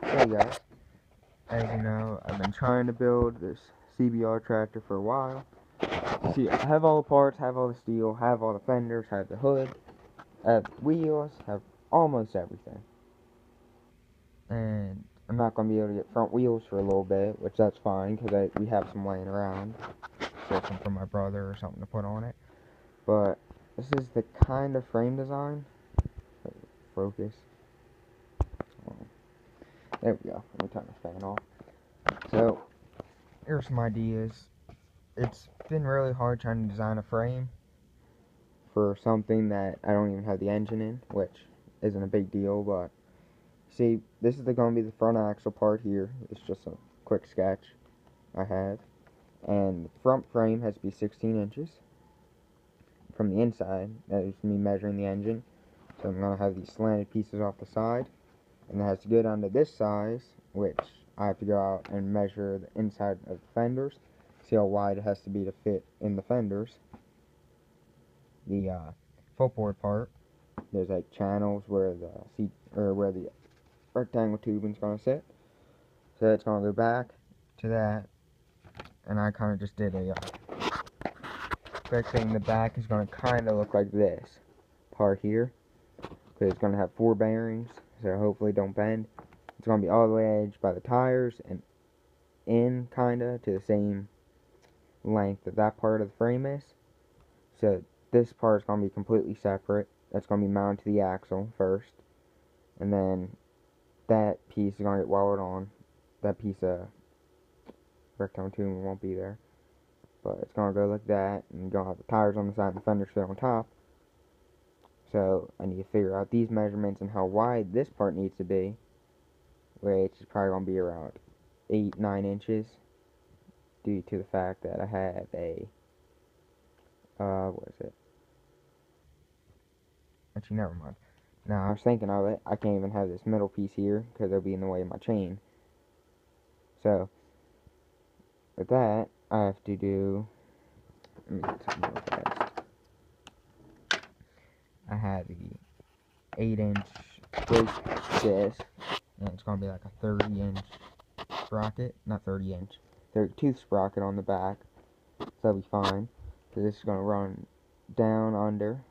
Hey guys, as you know, I've been trying to build this CBR tractor for a while. See, I have all the parts, have all the steel, have all the fenders, have the hood, have wheels, have almost everything. And I'm not going to be able to get front wheels for a little bit, which that's fine, because we have some laying around. Get some from my brother or something to put on it. But this is the kind of frame design. Focus. There we go. Let me turn the fan off. So, here's some ideas. It's been really hard trying to design a frame for something that I don't even have the engine in, which isn't a big deal, but see, this is going to be the front axle part here. It's just a quick sketch I have. And the front frame has to be 16 inches from the inside. That is me measuring the engine. So I'm going to have these slanted pieces off the side, and it has to go down to this size, which I have to go out and measure the inside of the fenders, see how wide it has to be to fit in the fenders. The footboard part, there's like channels where the seat or where the rectangle tubing is going to sit, so it's going to go back to that. And I kind of just did a quick thing. The back is going to kind of look like this part here, because it's going to have 4 bearings, so hopefully don't bend. It's going to be all the way edged by the tires and in kind of to the same length that part of the frame is. So this part is going to be completely separate. That's going to be mounted to the axle first, and then that piece is going to get welded on. That piece of rectangle tubing won't be there, but it's going to go like that, and you're going to have the tires on the side and the fenders sit on top. So I need to figure out these measurements and how wide this part needs to be, which is probably going to be around 8-9 inches, due to the fact that I have a what is it? Actually, never mind. Now, I was thinking of it. I can't even have this middle piece here because it'll be in the way of my chain. So, with that, I have to do... Let me get something real fast. I have the 8-inch brake disc, and it's going to be like a 30-inch sprocket. Not 30-inch. 32 sprocket on the back. So that'll be fine. So this is going to run down under.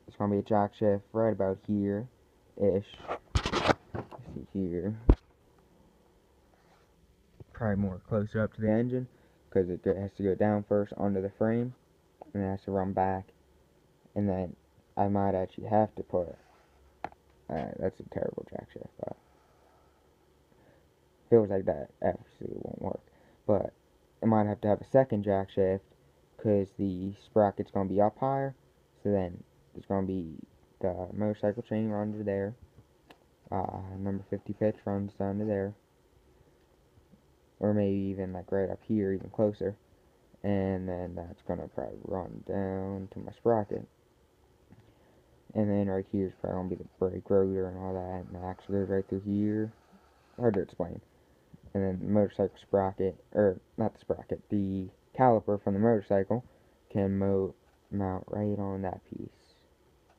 It's going to be a jack shift right about here-ish. See here. Probably more closer up to the engine, because it has to go down first onto the frame, and it has to run back. And then I might actually have to put... that's a terrible jack shift, but... feels like that absolutely won't work. But I might have to have a second jack shift, because the sprocket's going to be up higher. So then there's going to be the motorcycle chain runs to there. Number 50 pitch runs down to there. Or maybe even like right up here, even closer. And then that's going to probably run down to my sprocket. And then right here is probably going to be the brake rotor and all that. And the axle goes right through here. Hard to explain. And then the motorcycle sprocket, or not the sprocket, the caliper from the motorcycle can mount right on that piece,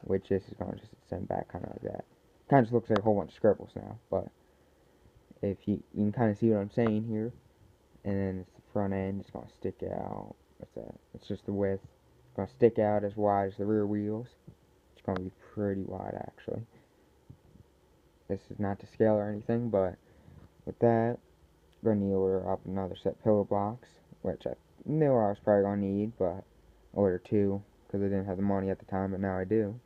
which this is going to just send back kind of like that. Kind of just looks like a whole bunch of scribbles now, but if you can kind of see what I'm saying here. And then it's the front end, it's going to stick out. What's that? It's just the width. It's going to stick out as wide as the rear wheels. It's going to be pretty wide, actually. This is not to scale or anything, but with that, I'm going to need to order up another set of pillow blocks, which I knew I was probably going to need, but I ordered 2 because I didn't have the money at the time, but now I do.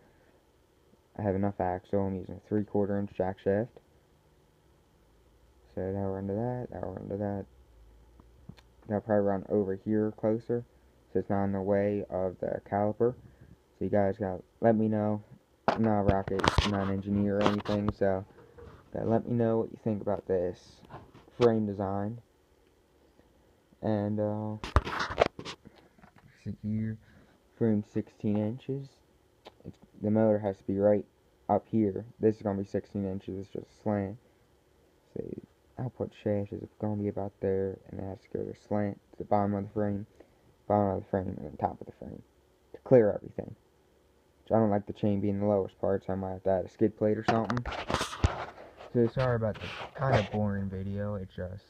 I have enough axle. I'm using a 3/4 inch jack shaft. So that'll run to that, that'll run to that. That'll probably run over here closer, so it's not in the way of the caliper. So you guys gotta let me know. I'm not a rocket, I'm not an engineer or anything, so gotta let me know what you think about this frame design. And see here, frame 16 inches. The motor has to be right up here. This is gonna be 16 inches. It's just a slant. So output shaft is going to be about there, and it has to go to slant to the bottom of the frame, and then top of the frame to clear everything. Which I don't like the chain being the lowest part, so I might have to add a skid plate or something. So So sorry about the kind of boring video. It's just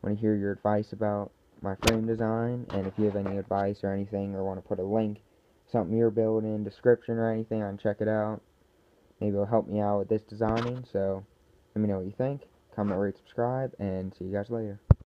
want to hear your advice about my frame design, and if you have any advice or anything, or want to put a link, something you're building, description or anything, I can check it out. Maybe it'll help me out with this designing. So let me know what you think. Comment, rate, subscribe, and see you guys later.